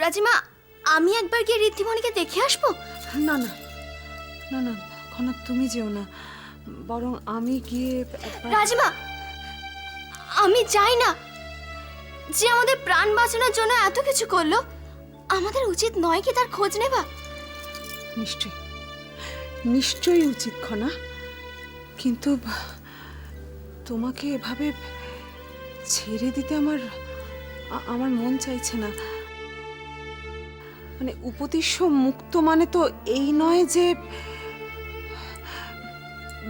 রাজিমা, আমি একবার গিয়ে ঋদ্ধিমণিকে দেখে আসবো। না না না না খনা, তুমি যেও না, বরং আমি গিয়ে রাজিমা, আমি চাই না। যে আমাদের প্রাণ বাঁচানোর জন্য এত কিছু করলো, আমাদের উচিত নয় কি তার খোঁজ নেবা? নিশ্চয়ই নিশ্চয়ই উচিত খনা, কিন্তু তোমাকে এভাবে ছেড়ে দিতে আমার আমার মন চাইছে না। মানে উপদেশ্য মুক্ত মানে তো এই নয় যে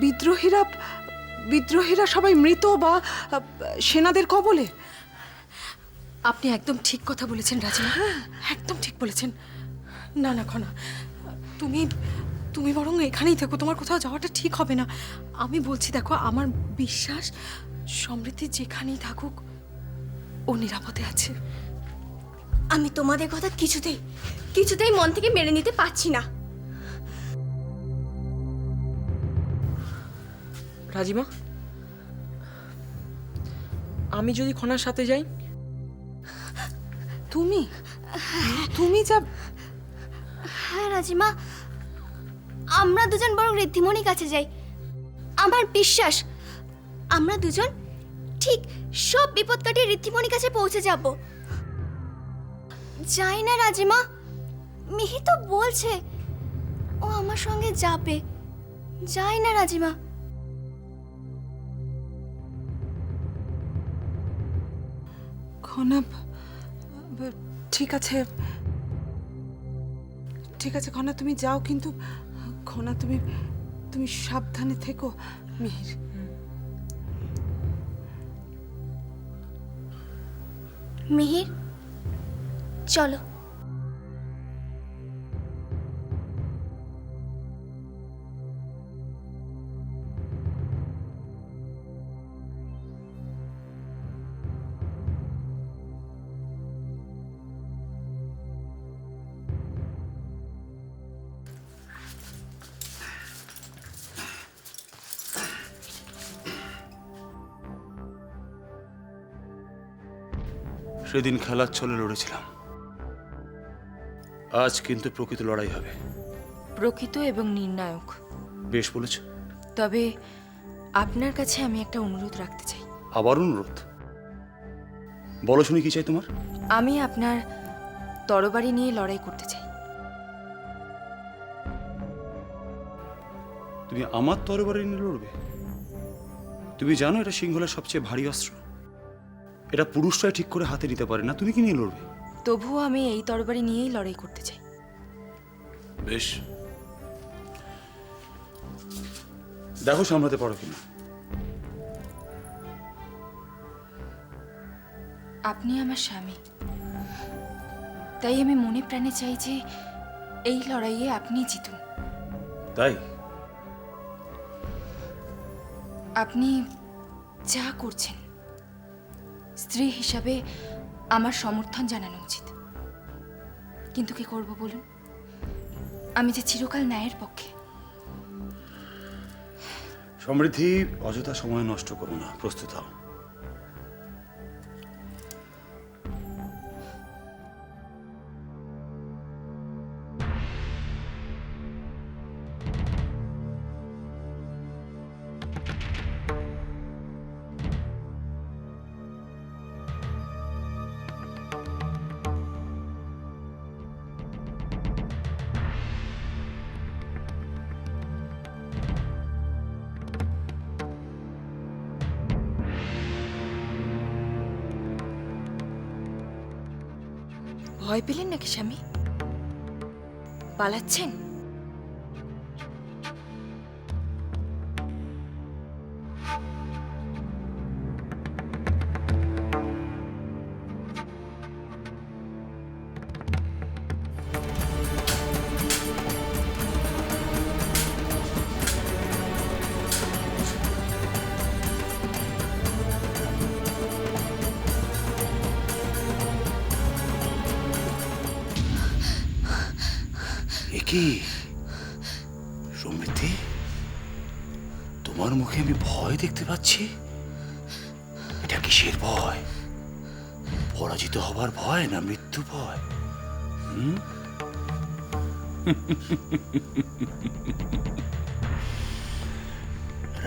বিদ্রোহীরা বিদ্রোহীরা সবাই মৃত বা সেনাদের কবলে। আপনি একদম ঠিক কথা বলেছেন রাজিমা, একদম ঠিক বলেছেন। না না খনা, তুমি তুমি বরং এখানেই থেকো, তোমার কোথাও যাওয়াটা ঠিক হবে না। আমি বলছি দেখো, আমার বিশ্বাস সমৃদ্ধি যেখানেই থাকুক ও নিরাপদে আছে। আমি তোমাদের কথা কিছুতেই মন থেকে মেনে নিতে পারছি না। রাজিমা, আমি যদি খনার সাথে যাই? তুমি তুমি যা। হ্যাঁ রাজিমা, আমরা দুজন বরং ঋদ্ধিমণির কাছে যাই। আমার বিশ্বাস আমরা দুজন ঠিক সব বিপদ কাটিয়ে ঋদ্ধিমণির কাছে পৌঁছে যাব। যাই না রাজিমা, মিহি তো বলছে ও আমার সঙ্গে যাবে। যাই না রাজিমা। খনা, ঠিক আছে ঠিক আছে খনা, তুমি যাও, কিন্তু খনা তুমি তুমি সাবধানে থেকো। মিহির, মিহির, চলো। সেদিন খেলার ছলে লড়েছিলাম, আজ কিন্তু প্রকৃত লড়াই হবে। প্রকৃত এবং নির্ণায়ক। বেশ বলেছ। তবে আপনার কাছে আমি একটা অনুরোধ রাখতে চাই। আবার অনুরোধ? বলো শুনি, কি চাই তোমার? আমি আপনার তরবারি নিয়ে লড়াই করতে চাই। তুমি আমার তরবারি নিয়ে লড়বে? তুমি জানো এটা সিংহলের সবচেয়ে ভারী অস্ত্র। এটা পুরুষরাই ঠিক করে হাতে নিতে পারে না, তুমি কি নিয়ে লড়বে? তবুও আমি এই তরবারি নিয়েই লড়াই করতে চাই। বেশ, দেখো সামলাতে পারো কিনা। আপনি আমার স্বামী, তাই আমি মনে প্রাণে চাই যে এই লড়াইয়ে আপনি জিতুন। তাই আপনি যা করছেন স্ত্রী হিসাবে আমার সমর্থন জানানো উচিত, কিন্তু কি করব বলুন? আমি যে চিরকাল ন্যায়ের পক্ষে। সমৃদ্ধি, অযথা সময় নষ্ট করো না, প্রস্তুত হও। ভয় পেলেন নাকি স্বামী? পালাচ্ছেন? কি সমৃদ্ধি, তোমার মুখে আমি ভয় দেখতে পাচ্ছি। এটা কিসের ভয়? পরাজিত হবার ভয় না মৃত্যু ভয়?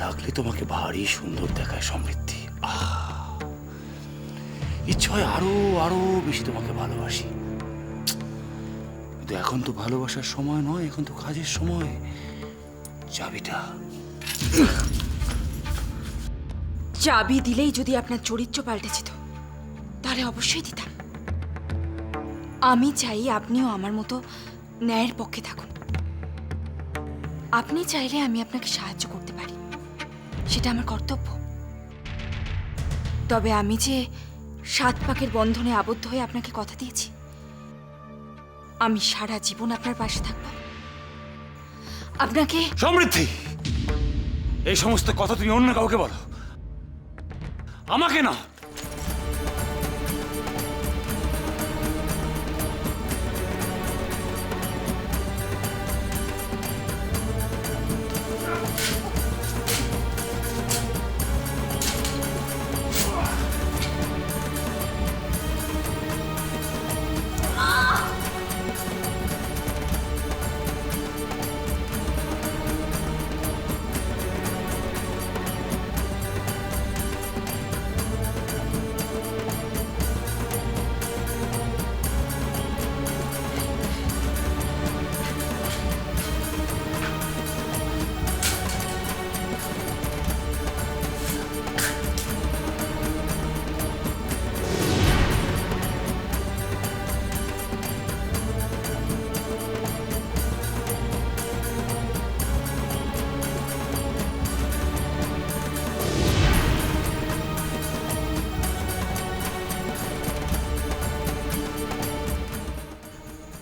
রাখলে তোমাকে ভারী সুন্দর দেখায় সমৃদ্ধি। ইচ্ছে হয় আরো আরো বেশি তোমাকে ভালোবাসি, কিন্তু এখন তো ভালোবাসার সময় নয়, এখন তো কাজের সময়। চাবিটা চাবি দিলেই যদি আপনার চরিত্র পাল্টে যেত তাহলে অবশ্যই দিতাম। আমি চাই আপনিও আমার মতো ন্যায়ের পক্ষে থাকুন। আপনি চাইলে আমি আপনাকে সাহায্য করতে পারি, সেটা আমার কর্তব্য। তবে আমি যে 7 পাকের বন্ধনে আবদ্ধ হয়ে আপনাকে কথা দিয়েছি, আমি সারা জীবন আপনার পাশে থাকব। আপনাকে সমৃদ্ধি, এই সমস্ত কথা তুমি অন্য কাউকে বলো, আমাকে না।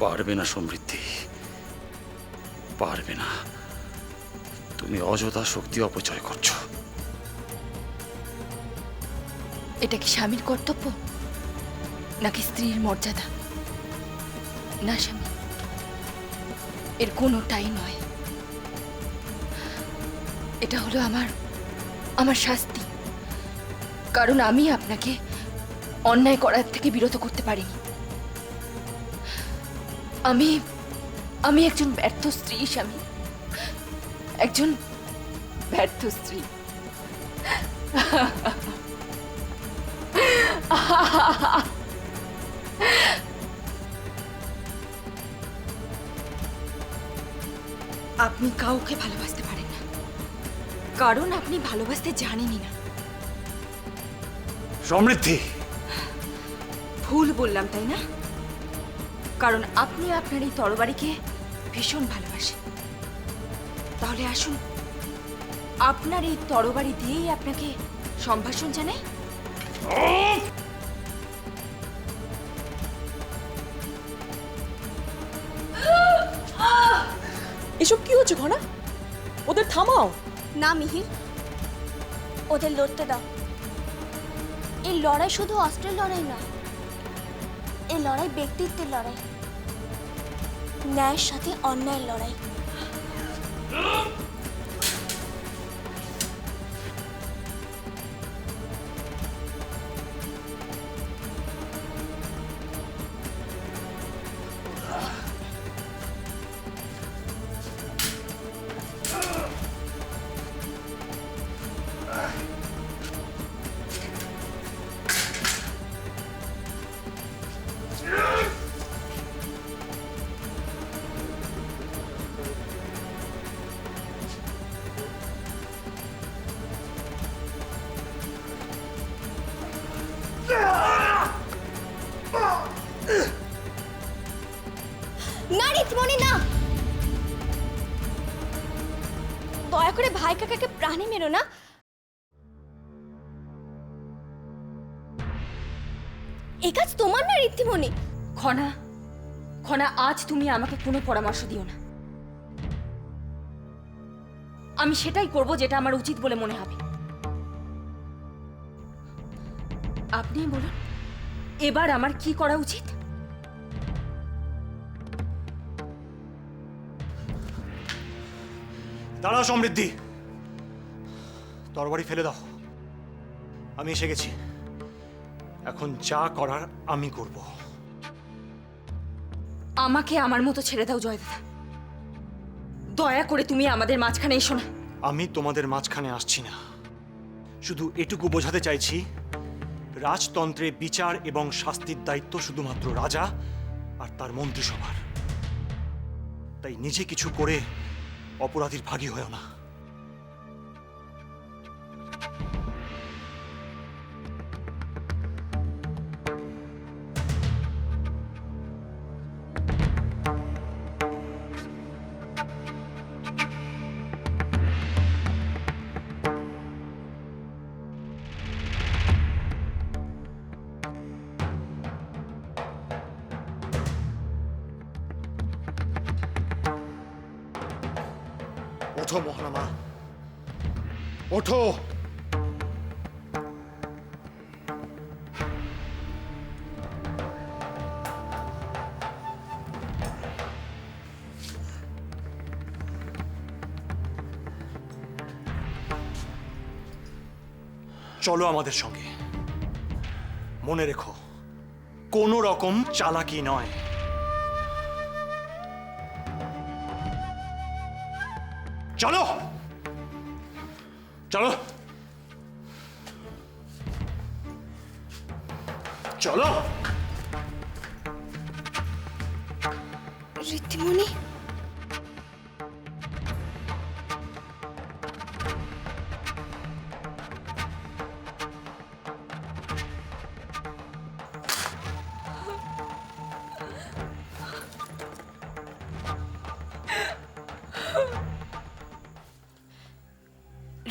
পারবে না সমৃদ্ধি, পারবে না। তুমি অযথা শক্তি অপচয় করছো। এটা কি স্বামীর কর্তব্য নাকি স্ত্রীর মর্যাদা? না স্বামী, এর কোনোটাই নয়। এটা হলো আমার শাস্তি, কারণ আমি আপনাকে অন্যায় করার থেকে বিরত করতে পারিনি। আমি একজন ব্যর্থ স্ত্রী স্বামী, একজন ব্যর্থ স্ত্রী। আপনি কাউকে ভালোবাসতে পারেন না, কারণ আপনি ভালোবাসতে জানেনই না। সমৃদ্ধি, ভুল বললাম তাই না? কারণ আপনি আপনার এই তরবারিকে ভীষণ ভালোবাসেন। তাহলে আসুন, আপনার এই তরবারি দিয়েই আপনাকে সম্ভাষণ জানাই। এসব কি হচ্ছে ঘনা? ওদের থামাও। না মিহির, ওদের লড়তে দাও। এই লড়াই শুধু অস্ত্রের লড়াই নয়, এই লড়াই ব্যক্তিত্বের লড়াই, ন্যায়ের সাথে অন্যায়ের লড়াই। না রিতমণি, না, দয়া করে ভাই কাকাকে প্রাণে মেরো না। এ কাজ তোমার না রিদ্ধিমণি। খনা, খনা, আজ তুমি আমাকে কোনো পরামর্শ দিও না। আমি সেটাই করব যেটা আমার উচিত বলে মনে হবে। আপনি বলুন, এবার আমার কি করা উচিত? দাঁড়াও সমৃদ্ধি, তরবারি ফেলে দাও। আমি এসে গেছি, এখন যা করার আমি করব। আমাকে আমার মতো ছেড়ে দাও জয়দাদা। দয়া করে তুমি আমাদের মাঝখানে এসো না। আমি তোমাদের মাঝখানে আসছি না, শুধু এটুকু বোঝাতে চাইছি রাজতন্ত্রে বিচার এবং শাস্তির দায়িত্ব শুধুমাত্র রাজা আর তার মন্ত্রিসভার। তাই নিজে কিছু করে অপরাধীর ভাগী হয়েও না। ওঠো মহারামা, ওঠো। চলো আমাদের সঙ্গে। মনে রেখো, কোনো রকম চালাকি নয়। চলো চলো চলো। ঋদ্ধিমণি,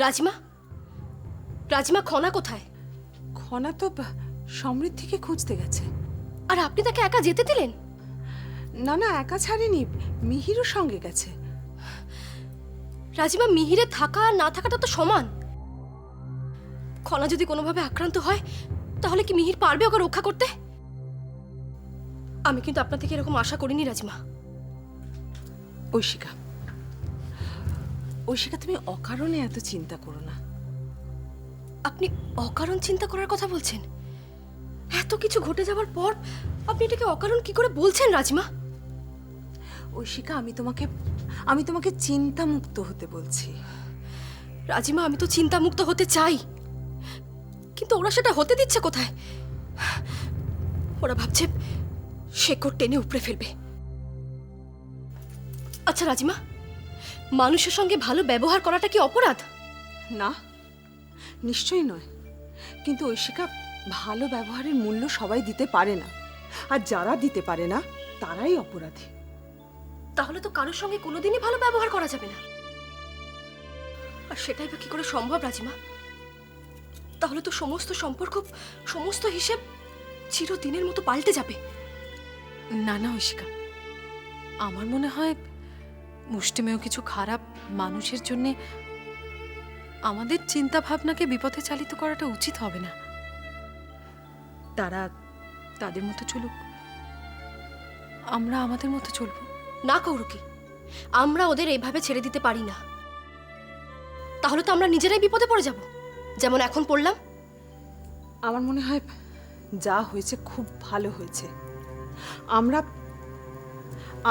রাজিমা, রাজিমা, খনা কোথায়? খনা তো সমৃদ্ধিকে খুঁজতে গেছে। আর আপনি তাকে একা যেতে দিলেন? না না, একা ছাড়েনি, মিহিরও সঙ্গে গেছে। রাজিমা, মিহিরে থাকা আর না থাকাটা তো সমান। খনা যদি কোনোভাবে আক্রান্ত হয় তাহলে কি মিহির পারবে ওকে রক্ষা করতে? আমি কিন্তু আপনার থেকে এরকম আশা করিনি রাজিমা। ঐশিকা, ঐশিকা, তুমি অকারণে এত চিন্তা করো না। আপনি অকারণ চিন্তা করার কথা বলছেন? এত কিছু ঘটে যাওয়ার পর আপনি এটাকে অকারণ কি করে বলছেন রাজিমা? ঐশিকা, আমি তোমাকে চিন্তামুক্ত হতে বলছি। রাজিমা, আমি তো চিন্তামুক্ত হতে চাই, কিন্তু ওরা সেটা হতে দিচ্ছে কোথায়? ওরা ভাবছে শেকড় টেনে উপড়ে ফেলবে। আচ্ছা রাজিমা, মানুষের সঙ্গে ভালো ব্যবহার করাটা কি অপরাধ? না, নিশ্চয়ই নয়। কিন্তু ঐশিকা, ভালো ব্যবহারের মূল্য সবাই দিতে পারে না, আর যারা দিতে পারে না তারাই অপরাধী। তাহলে তো কারোর সঙ্গে কোনোদিনই ভালো ব্যবহার করা যাবে না। আর সেটাই বা কি করে সম্ভব রাজিমা? তাহলে তো সমস্ত সম্পর্ক, সমস্ত হিসেব চিরদিনের মতো পাল্টে যাবে। না না ঐশিকা, আমার মনে হয় মুষ্টিমেয় কিছু খারাপ মানুষের জন্য আমাদের চিন্তা ভাবনাকে বিপথে চালিত করাটা উচিত হবে না। তারা তাদের মতো চলুক, আমরা আমাদের মতো চলবো। না কৌরকি, আমরা ওদের এইভাবে ছেড়ে দিতে পারি না। তাহলে তো আমরা নিজেরাই বিপদে পড়ে যাব, যেমন এখন পড়লাম। আমার মনে হয় যা হয়েছে খুব ভালো হয়েছে।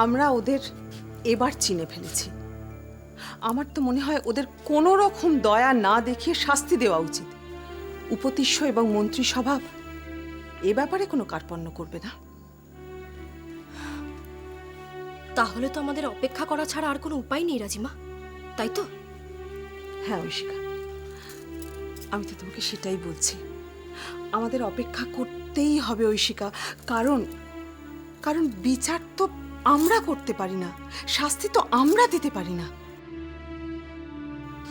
আমরা ওদের এবার চিনে ফেলেছি। আমার তো মনে হয় ওদের কোনো রকম দয়া না দেখিয়ে শাস্তি দেওয়া উচিত। উপতিষ্য এবং মন্ত্রিসভা এ ব্যাপারে কোনো কার্পণ্য করবে না। তাহলে তো আমাদের অপেক্ষা করা ছাড়া আর কোনো উপায় নেই রাজিমা, তাই তো? হ্যাঁ ঐশিকা, আমি তো তোমাকে সেটাই বলছি। আমাদের অপেক্ষা করতেই হবে ঐশিকা, কারণ বিচার তো আমরা করতে পারি না, শাস্তি তো আমরা দিতে পারি না।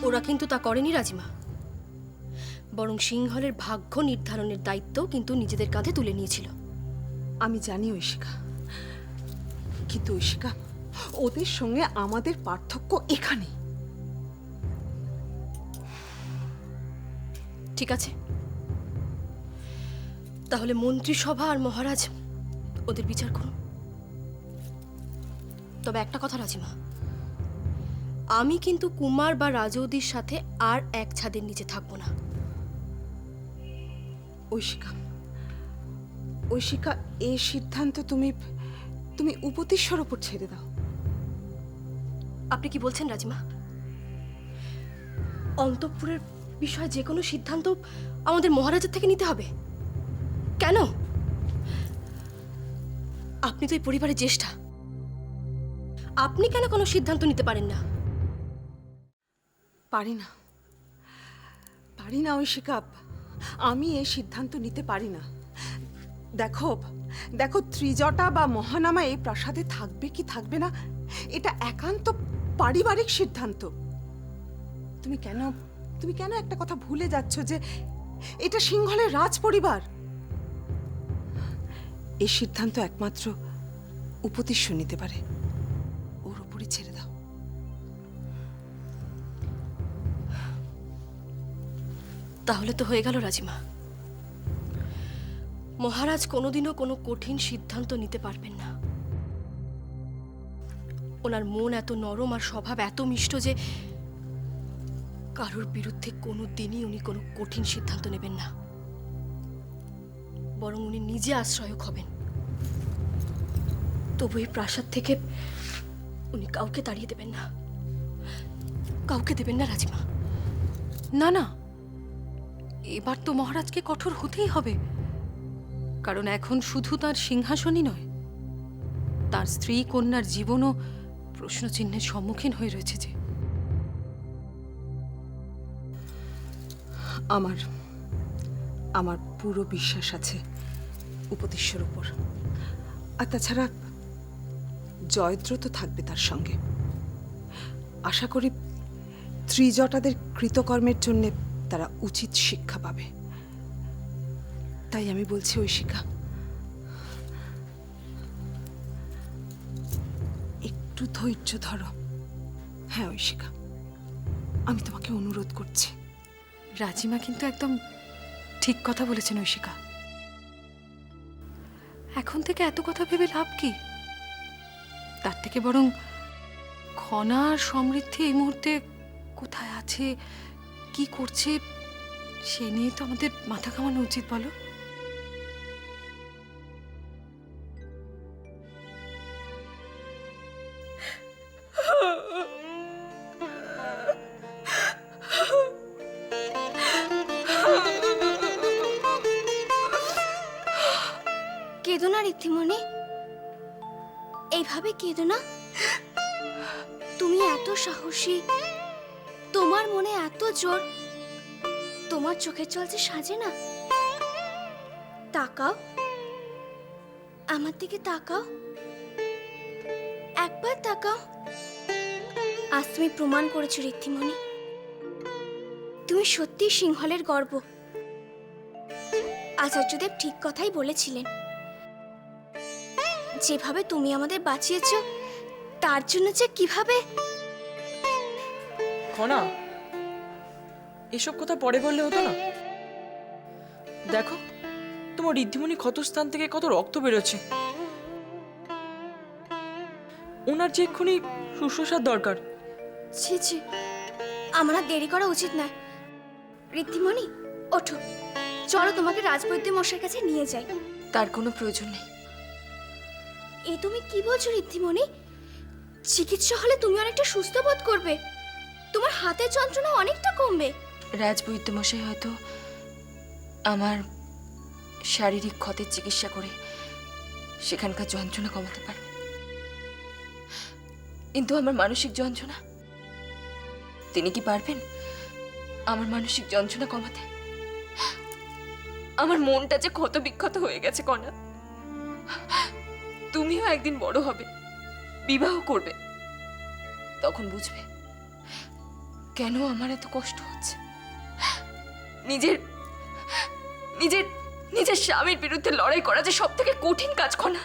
ওরা কিন্তু তা করেনি রাজিমা, বরং সিংহলের ভাগ্য নির্ধারণের দায়িত্ব কিন্তু নিজেদের কাঁধে তুলে নিয়েছিল। আমি জানি ঐশিকা, কিন্তু ঐশিকা, ওদের সঙ্গে আমাদের পার্থক্য এখানে। ঠিক আছে, তাহলে মন্ত্রিসভা আর মহারাজ ওদের বিচার করুন। তবে একটা কথা রাজিমা, আমি কিন্তু কুমার বা রাজৌদির সাথে আর এক ছাদের নিচে থাকবো না। ঐশিকা, ঐশিকা, এই সিদ্ধান্ত তুমি তুমি উপতিশ্বর ওপর ছেড়ে দাও। আপনি কি বলছেন রাজিমা? অন্তঃপুরের বিষয়ে যে কোনো সিদ্ধান্ত আমাদের মহারাজের থেকে নিতে হবে? কেন? আপনি তো এই পরিবারের জ্যেষ্ঠা, আপনি কেন কোনো সিদ্ধান্ত নিতে পারেন না? পারি না, পারি না ঐশিকা, আমি এই সিদ্ধান্ত নিতে পারি না। দেখো দেখো, ত্রিজটা বা মহানামা এই প্রাসাদে থাকবে কি থাকবে না, এটা একান্ত পারিবারিক সিদ্ধান্ত। তুমি কেন একটা কথা ভুলে যাচ্ছ যে এটা সিংহলের রাজ পরিবার। এই সিদ্ধান্ত একমাত্র উপতিষ্য নিতে পারে, ওর উপরই ছেড়ে দাও। তাহলে তো হয়ে গেল রাজিমা। মহারাজ কোনোদিনও কোনো কঠিন সিদ্ধান্ত নিতে পারবেন না। ওনার মন এত নরম আর স্বভাব এত মিষ্ট যে কারোর বিরুদ্ধে কোনো দিনই উনি কোনো কঠিন সিদ্ধান্ত নেবেন না, বরং উনি নিজে আশ্রয়ক হবেন। তবু এই প্রাসাদ থেকে উনি কাউকে তাড়িয়ে দেবেন না, কাউকে দেবেন না রাজিমা। না না, এবার তো মহারাজকে কঠোর হতেই হবে, কারণ এখন শুধু তার সিংহাসনই নয়, তার স্ত্রী কন্যার জীবনও প্রশ্নচিহ্নের সম্মুখীন হয়ে রয়েছে। যে আমার পুরো বিশ্বাস আছে উপতিষ্যর উপর। আর তাছাড়া জয়দ্রথ থাকবে তার সঙ্গে। আশা করি ত্রিজটাদের কৃতকর্মের জন্য তারা উচিত শিক্ষা পাবে। তাই আমি বলছি ঐশিকা, একটু ধৈর্য ধরো। হ্যাঁ ঐশিকা, আমি তোমাকে অনুরোধ করছি। রাজিমা কিন্তু একদম ঠিক কথা বলেছেন ঐশিকা। এখন থেকে এত কথা ভেবে লাভ কি? তার থেকে বরং খনা আর সমৃদ্ধি এই মুহূর্তে কোথায় আছে, কি করছে, সে নিয়ে তো আমাদের মাথা ঘামানো উচিত, বলো? কেঁদো না ঋদ্ধিমণি, এইভাবে কেঁদো না। তুমি এত সাহসী, তোমার মনে এত জোর, তোমার চোখের জল যে সাজে না। তাকাও, আমার দিকে তাকাও, একবার তাকাও। আজ তুমি প্রমাণ করেছো ঋদ্ধিমণি, তুমি সত্যি সিংহলের গর্ব। আচার্যদেব ঠিক কথাই বলেছিলেন, যেভাবে তুমি আমাদের বাঁচিয়েছো তার জন্য যে কিভাবে। খনা, এসব কথা পরে বললে হতো না? দেখো, তোমার ঋদ্ধিমণি ক্ষতস্থান থেকে কত রক্ত বেরোচ্ছে। ওনার যে এক্ষুনি শুশ্রূষার দরকার। ছি ছি, আমার আর দেরি করা উচিত নয়। ঋদ্ধিমণি ওঠো, চলো তোমাকে রাজবৈদ্য মশাইয়ের কাছে নিয়ে যাই। তার কোনো প্রয়োজন নেই। এ তুমি কি বলছো ঋদ্ধিমণি? চিকিৎসা হলে তুমি অনেকটা সুস্থ বোধ করবে, তোমার হাতের যন্ত্রণা অনেকটা কমবে। রাজবৈদ্যমশাই হয়তো আমার শারীরিক ক্ষতের চিকিৎসা করে সেখানকার যন্ত্রণা কমাতে পারবে, কিন্তু আমার মানসিক যন্ত্রণা, তিনি কি পারবেন আমার মানসিক যন্ত্রণা কমাতে? আমার মনটা যে ক্ষত বিক্ষত হয়ে গেছে কণা। তুমিও একদিন বড় হবে, বিবাহ করবে, তখন বুঝবে কেন আমার এত কষ্ট হচ্ছে। নিজের নিজের নিজের স্বামীর বিরুদ্ধে লড়াই করা যে সব থেকে কঠিন কাজ কণা।